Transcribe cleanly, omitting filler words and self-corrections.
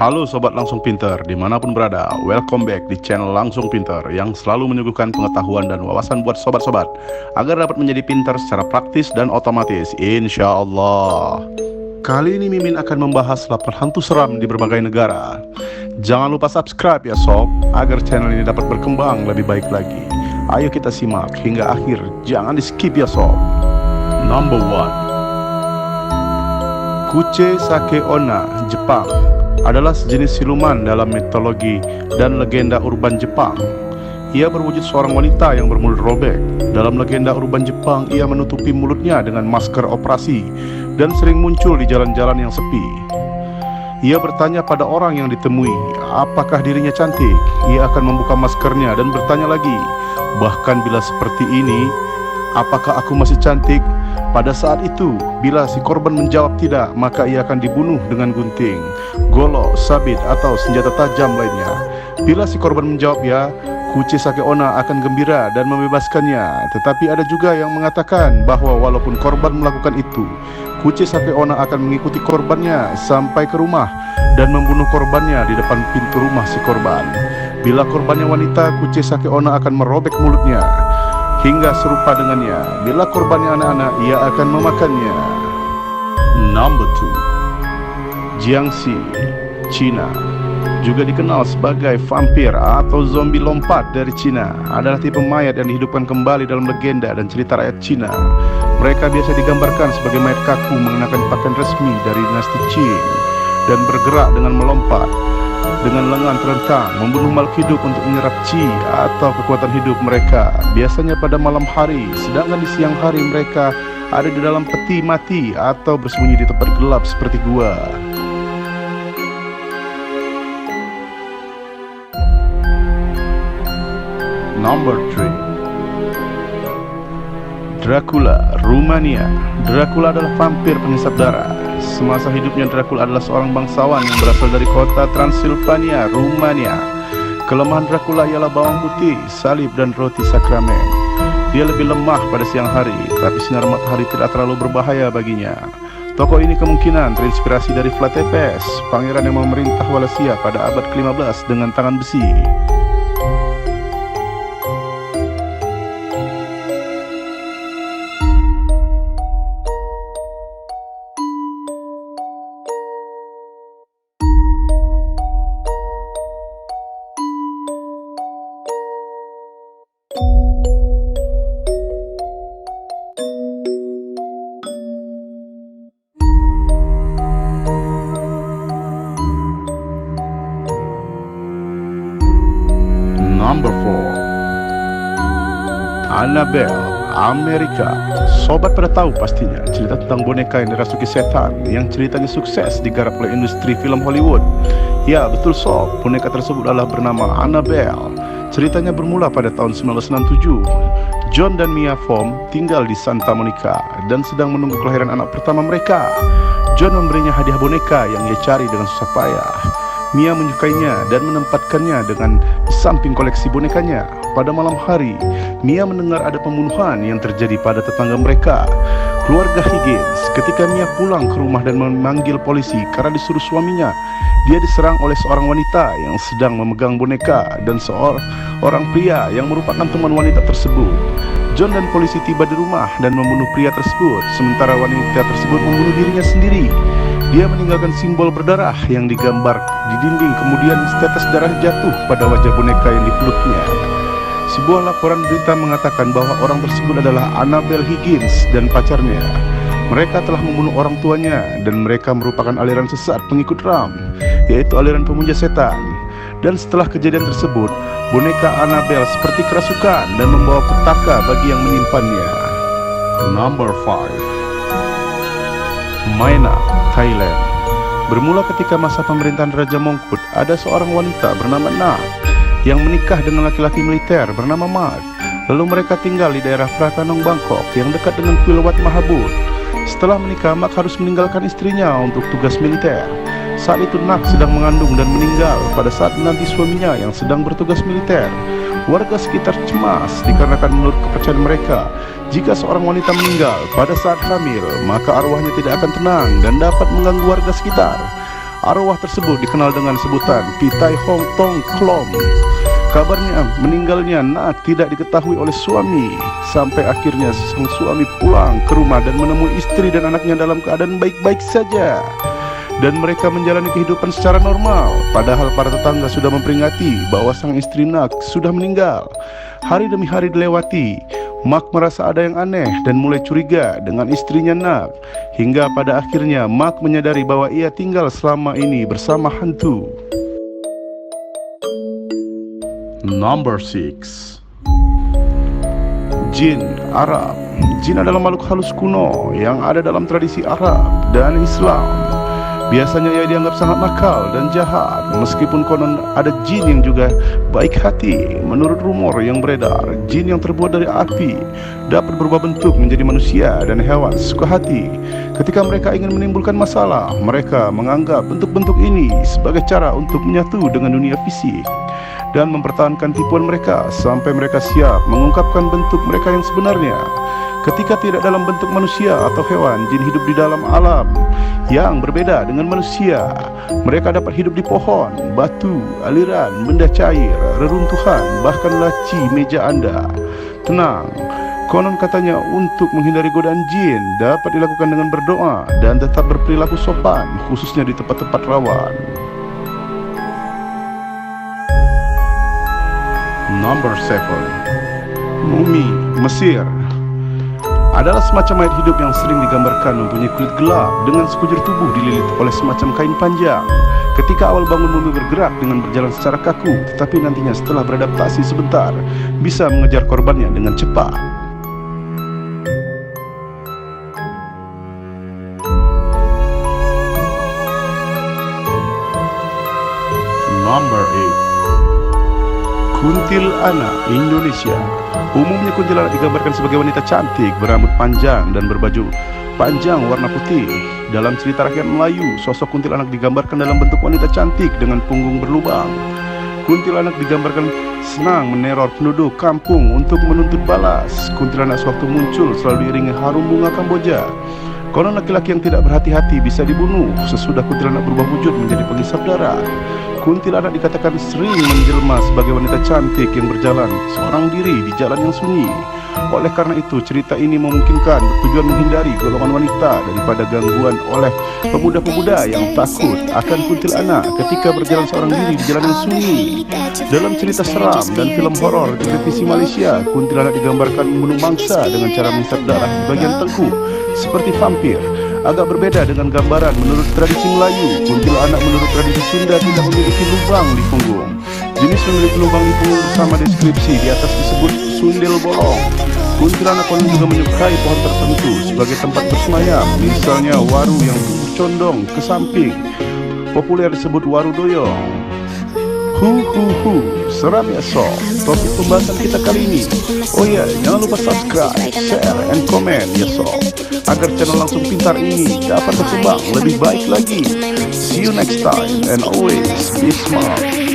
Halo Sobat Langsung Pinter, dimanapun berada, welcome back di channel Langsung Pinter yang selalu menyuguhkan pengetahuan dan wawasan buat sobat-sobat agar dapat menjadi pintar secara praktis dan otomatis, insya Allah. Kali ini Mimin akan membahas 8 hantu seram di berbagai negara. Jangan lupa subscribe ya sob, agar channel ini dapat berkembang lebih baik lagi. Ayo kita simak hingga akhir, jangan di skip ya sob. Number 1, Kuche Sake Onna, Jepang, adalah sejenis siluman dalam mitologi dan legenda urban Jepang. Ia berwujud seorang wanita yang bermulut robek. Dalam legenda urban Jepang, ia menutupi mulutnya dengan masker operasi dan sering muncul di jalan-jalan yang sepi. Ia bertanya pada orang yang ditemui, apakah dirinya cantik? Ia akan membuka maskernya dan bertanya lagi, bahkan bila seperti ini, apakah aku masih cantik? Pada saat itu, bila si korban menjawab tidak, maka ia akan dibunuh dengan gunting, golok, sabit, atau senjata tajam lainnya. Bila si korban menjawab ya, Kuche Sake Onna akan gembira dan membebaskannya. Tetapi ada juga yang mengatakan bahwa walaupun korban melakukan itu, Kuche Sake Onna akan mengikuti korbannya sampai ke rumah dan membunuh korbannya di depan pintu rumah si korban. Bila korbannya wanita, Kuche Sake Onna akan merobek mulutnya hingga serupa dengannya. Bila korbannya anak-anak, ia akan memakannya. Number 2, Jiangxi, Cina, juga dikenal sebagai vampir atau zombie lompat dari Cina, adalah tipe mayat yang dihidupkan kembali dalam legenda dan cerita rakyat Cina. Mereka biasa digambarkan sebagai mayat kaku mengenakan pakaian resmi dari dinasti Qing dan bergerak dengan melompat dengan lengan terentang, membunuh makhluk hidup untuk menyerap qi atau kekuatan hidup mereka. Biasanya pada malam hari, sedangkan di siang hari mereka ada di dalam peti mati atau bersembunyi di tempat gelap seperti gua. Number 3, Dracula, Rumania. Dracula adalah vampir penghisap darah. Semasa hidupnya, Dracula adalah seorang bangsawan yang berasal dari kota Transilvania, Rumania. Kelemahan Dracula ialah bawang putih, salib, dan roti sakramen. Dia lebih lemah pada siang hari, tapi sinar matahari tidak terlalu berbahaya baginya. Tokoh ini kemungkinan terinspirasi dari Vlad Tepes, pangeran yang memerintah Wallachia pada abad ke-15 dengan tangan besi. Number 4, Annabelle, Amerika. Sobat pada tahu pastinya cerita tentang boneka yang dirasuki setan yang ceritanya sukses digarap oleh industri film Hollywood. Ya betul sob, boneka tersebut adalah bernama Annabelle. Ceritanya bermula pada tahun 1967. John dan Mia Fom tinggal di Santa Monica dan sedang menunggu kelahiran anak pertama mereka. John memberinya hadiah boneka yang ia cari dengan susah payah. Mia menyukainya dan menempatkannya di samping koleksi bonekanya. Pada malam hari, Mia mendengar ada pembunuhan yang terjadi pada tetangga mereka, keluarga Higgins. Ketika Mia pulang ke rumah dan memanggil polisi karena disuruh suaminya, dia diserang oleh seorang wanita yang sedang memegang boneka dan seorang pria yang merupakan teman wanita tersebut. John dan polisi tiba di rumah dan membunuh pria tersebut, sementara wanita tersebut membunuh dirinya sendiri. Dia meninggalkan simbol berdarah yang digambar di dinding, kemudian setetes darah jatuh pada wajah boneka yang dipeluknya. Sebuah laporan berita mengatakan bahwa orang tersebut adalah Annabelle Higgins dan pacarnya. Mereka telah membunuh orang tuanya dan mereka merupakan aliran sesat pengikut Ram, yaitu aliran pemuja setan. Dan setelah kejadian tersebut, boneka Annabelle seperti kerasukan dan membawa petaka bagi yang menyimpannya. Number 5, Maena, Thailand. Bermula ketika masa pemerintahan Raja Mongkut, ada seorang wanita bernama Nak yang menikah dengan laki-laki militer bernama Mat. Lalu mereka tinggal di daerah Prakanong, Bangkok yang dekat dengan Kuil Wat Mahabut. Setelah menikah, Mak harus meninggalkan istrinya untuk tugas militer. Saat itu Nak sedang mengandung dan meninggal pada saat menanti suaminya yang sedang bertugas militer. Warga sekitar cemas dikarenakan menurut kepercayaan mereka, jika seorang wanita meninggal pada saat hamil, maka arwahnya tidak akan tenang dan dapat mengganggu warga sekitar. Arwah tersebut dikenal dengan sebutan Pitai Hong Tong Klom. Kabarnya meninggalnya Nak tidak diketahui oleh suami, sampai akhirnya sang suami pulang ke rumah dan menemui istri dan anaknya dalam keadaan baik-baik saja, dan mereka menjalani kehidupan secara normal. Padahal para tetangga sudah memperingati bahwa sang istri Nak sudah meninggal. Hari demi hari dilewati, Mak merasa ada yang aneh dan mulai curiga dengan istrinya Nak, hingga pada akhirnya Mak menyadari bahwa ia tinggal selama ini bersama hantu. Number 6. Jin Arab. Jin adalah makhluk halus kuno yang ada dalam tradisi Arab dan Islam. Biasanya ia dianggap sangat nakal dan jahat, meskipun konon ada jin yang juga baik hati. Menurut rumor yang beredar, jin yang terbuat dari api dapat berubah bentuk menjadi manusia dan hewan suka hati. Ketika mereka ingin menimbulkan masalah, mereka menganggap bentuk-bentuk ini sebagai cara untuk menyatu dengan dunia fisik dan mempertahankan tipuan mereka sampai mereka siap mengungkapkan bentuk mereka yang sebenarnya. Ketika tidak dalam bentuk manusia atau hewan, jin hidup di dalam alam yang berbeda dengan manusia. Mereka dapat hidup di pohon, batu, aliran, benda cair, reruntuhan, bahkan laci meja Anda. Tenang, konon katanya untuk menghindari godaan jin dapat dilakukan dengan berdoa dan tetap berperilaku sopan, khususnya di tempat-tempat rawan. Number 7. Mumi Mesir adalah semacam mayat hidup yang sering digambarkan mempunyai kulit gelap dengan sekujur tubuh dililit oleh semacam kain panjang. Ketika awal bangun, mumi bergerak dengan berjalan secara kaku, tetapi nantinya setelah beradaptasi sebentar bisa mengejar korbannya dengan cepat. Number 8. Kuntilanak Indonesia. Umumnya kuntilanak digambarkan sebagai wanita cantik berambut panjang dan berbaju panjang warna putih. Dalam cerita rakyat Melayu, sosok kuntilanak digambarkan dalam bentuk wanita cantik dengan punggung berlubang. Kuntilanak digambarkan senang meneror penduduk kampung untuk menuntut balas. Kuntilanak sewaktu muncul selalu diiringi harum bunga Kamboja. Konon laki-laki yang tidak berhati-hati bisa dibunuh sesudah kuntilanak berubah wujud menjadi penghisap darah. Kuntilanak dikatakan sering menjelma sebagai wanita cantik yang berjalan seorang diri di jalan yang sunyi. Oleh karena itu, cerita ini memungkinkan bertujuan menghindari golongan wanita daripada gangguan oleh pemuda-pemuda yang takut akan kuntilanak ketika berjalan seorang diri di jalan yang sunyi. Dalam cerita seram dan film horor di televisi Malaysia, kuntilanak digambarkan membunuh mangsa dengan cara menghisap darah di bagian tengkuk seperti vampir. Agak berbeda dengan gambaran menurut tradisi Melayu. Kuntilanak menurut tradisi Sunda tidak memiliki lubang di punggung. Jenis memiliki lubang di punggung bersama deskripsi di atas disebut sundel bolong. Kuntilanak konon juga menyukai pohon tertentu sebagai tempat bersemayam, misalnya waru yang condong ke samping, populer disebut waru doyong. Seram ya sob, topik pembahasan kita kali ini. Oh ya, jangan lupa subscribe, share, and comment ya sob, agar channel Langsung Pintar ini dapat berkembang lebih baik lagi. See you next time and always be smart.